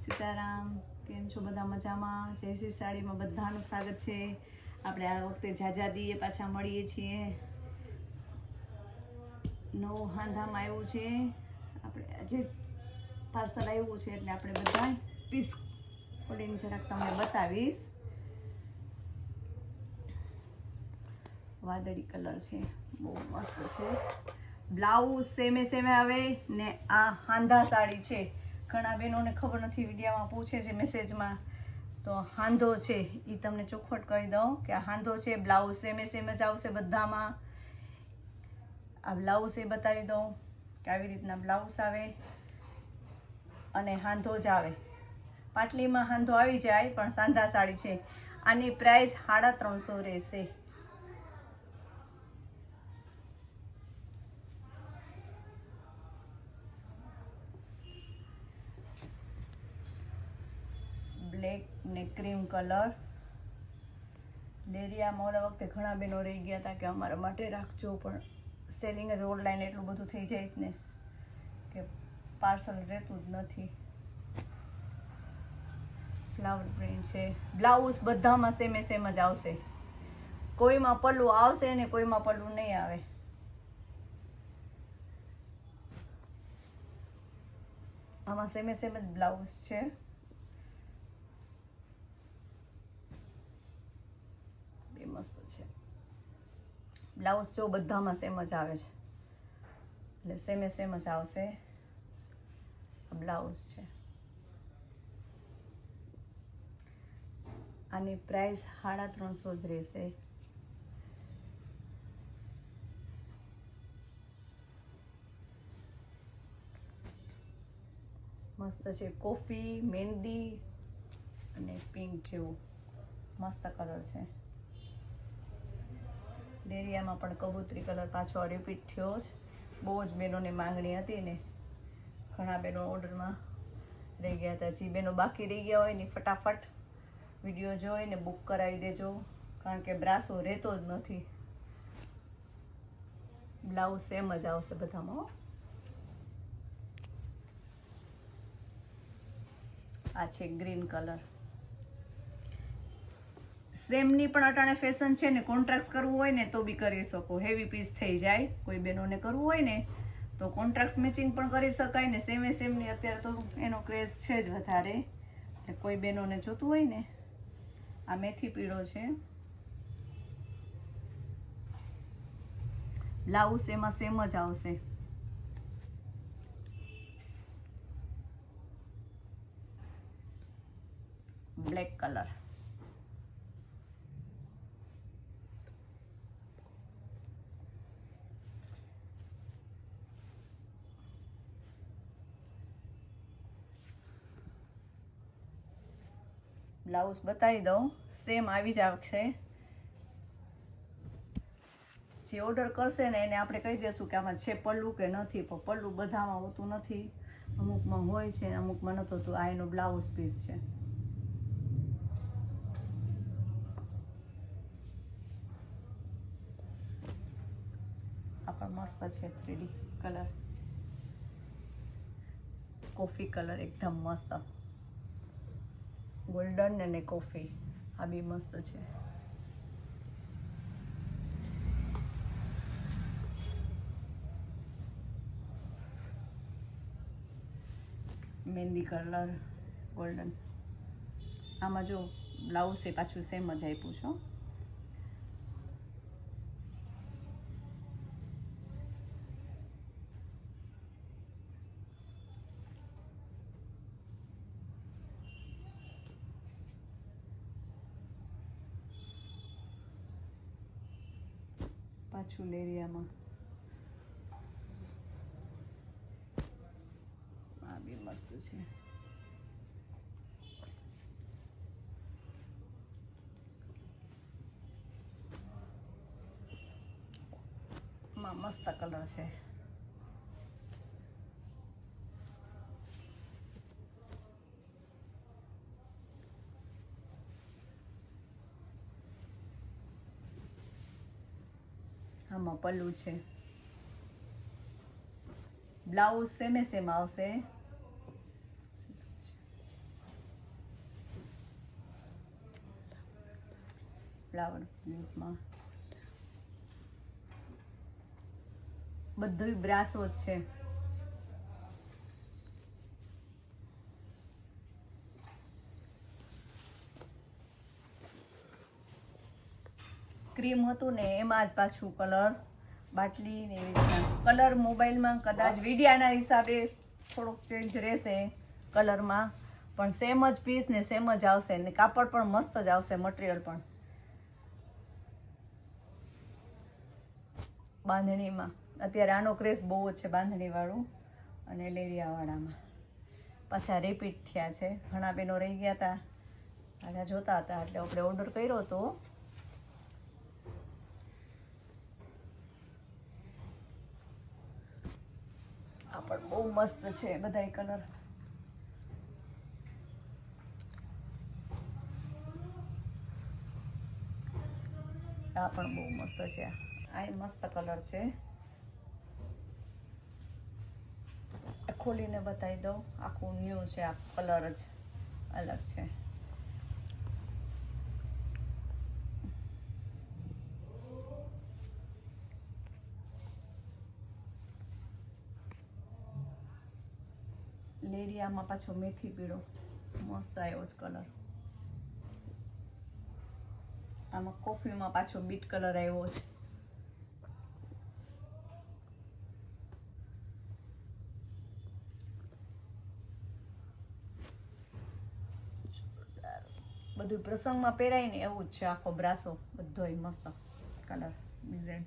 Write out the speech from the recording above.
સીતારામ, કેમ છો બધા? મજામાં? જયશ્રી સાડીમાં બધાનું સ્વાગત છે. આપણે આ વખતે જાજા દીએ પાછા મળીએ છીએ. નવું હાંધામાં આવ્યું છે. આપણે આજે પાર્સલ આવ્યું છે એટલે આપણે બધા પીસ ખોલીને જરાક તમને બતાવીશ. વાદળી કલર છે, બહુ મસ્ત છે. બ્લાઉઝ સેમે આવે ને આ હાંધા સાડી છે. ઘણા બહેનોને ખબર નથી, વિડીયોમાં પૂછે છે મેસેજમાં, તો હાંધો છે એ તમને ચોખવટ કરી દઉં કે આ હાંધો છે. બ્લાઉઝ સેમે જ આવશે બધામાં. આ બ્લાઉઝ એ બતાવી દઉં કે આવી રીતના બ્લાઉઝ આવે અને હાંધો જ આવે. પાટલીમાં હાંધો આવી જાય પણ સાંધા સાડી છે. આની પ્રાઇસ 350 રહેશે. બ્લેક ને ક્રીમ કલર. ડેરિયામાં ઓલા વખતે ઘણા બહેનો રહી ગયા હતા કે અમારા માટે રાખજો, પણ સેલિંગ જ ઓનલાઈન એટલું બધું થઈ જાય છે ને કે પાર્સલ રહેતું જ નથી. ફ્લાવર પ્રિન્ટ છે. બ્લાઉઝ બધામાં સેમે જ આવશે. કોઈમાં પલ્લું આવશે ને કોઈમાં પલ્લું નહીં આવે. આમાં સેમે જ બ્લાઉઝ છે. મસ્ત છે. બ્લાઉઝ જો બધામાં સેમ જ આવે છે એટલે સેમે જ આવશે. બ્લાઉઝ છે. આની પ્રાઇસ 350 જ રહેશે. મસ્ત છે. કોફી, મહેંદી અને પિંક જેવું મસ્ત કલર છે. ડેરિયામાં પણ કબૂતરી કલર પાછો રિપીટ થયો છે. બહુ જ બહેનોની માંગણી હતી ને, ઘણા બહેનો ઓર્ડરમાં રહી ગયા હતા. જે બહેનો બાકી રહી ગયા હોય ને ફટાફટ વિડીયો જોઈને બુક કરાવી દેજો, કારણ કે બ્રાસો રહેતો જ નથી. બ્લાઉઝ સેમ જ આવશે બધામાં. આ છે ગ્રીન કલર. સેમની પણ અટાણે ફેશન છે ને, કોન્ટ્રાક્ટ કરવું હોય ને તો બી કરી શકો. હેવી પીસ થઈ જાય. કોઈ બહેનોને કરવું હોય ને તો કોન્ટ્રાક્ટ મેચિંગ પણ કરી શકાય ને. સેમની અત્યારે તો એનો ક્રેઝ છે જ વધારે. એટલે કોઈ બહેનોને જોતું હોય ને, આ મેથી પીળો છે. બ્લાઉઝ એમાં સેમ જ આવશે. Black colour. બ્લાઉઝ બતાવી દઉં, સેમ આવી જ આવશે. જે ઓર્ડર કરશે ને એને આપણે કહી દઈશું કે આમાં છે પલ્લું કે નથી. પણ પલ્લું બધામાં હોતું નથી, અમુકમાં હોય છે ને અમુકમાં નથી હોતું. આ એનો બ્લાઉઝ પીસ છે. આ પણ મસ્ત છે. 3D કલર, કોફી કલર એકદમ મસ્ત. ગોલ્ડન અને કોફી, આ બી મસ્ત છે. મહેંદી કલર, ગોલ્ડન. આમાં જો બ્લાઉઝ છે પાછું સેમ જ આપ્યું છે. પાછું લેરિયામાં આ બી મસ્ત છે. માં મસ્ત કલર છે. આમાં પલ્લું છે. બ્લાઉઝ સેમ આવશે. ફ્લાવર પ્રિન્ટમાં બધું બ્રાસો જ છે. ક્રીમ હતું ને એમાં જ પાછું કલર બાટલી ને એવી રીતના કલર મોબાઈલમાં કદાચ વિડિયાના હિસાબે થોડોક ચેન્જ રહેશે કલરમાં, પણ સેમ જ પીસ ને સેમ જ આવશે ને કાપડ પણ મસ્ત જ આવશે, મટીરિયલ પણ. બાંધણીમાં અત્યારે આનો ક્રેઝ બહુ જ છે, બાંધણીવાળું અને લેરિયાવાળામાં પાછા રિપીટ થયા છે. ઘણા બહેનો રહી ગયા હતા, આના જોતા હતા એટલે આપણે ઓર્ડર કર્યો હતો. આ પણ બહુ મસ્ત છે બધાય કલર. આ પણ બહુ મસ્ત છે. આ મસ્ત કલર છે. ખોલીને બતાવી દઉં, આખું ન્યૂ છે, આ કલર જ અલગ છે. લેરિયામાં પાછો મેથી પીળો મસ્ત આવ્યો છે કલર. આમાં કોફીમાં પાછો બીટ કલર આવ્યો છે. બધું પ્રસંગમાં પહેરાય ને એવું જ છે. આખો બ્રાસો બધોય મસ્ત કલર ડિઝાઇન.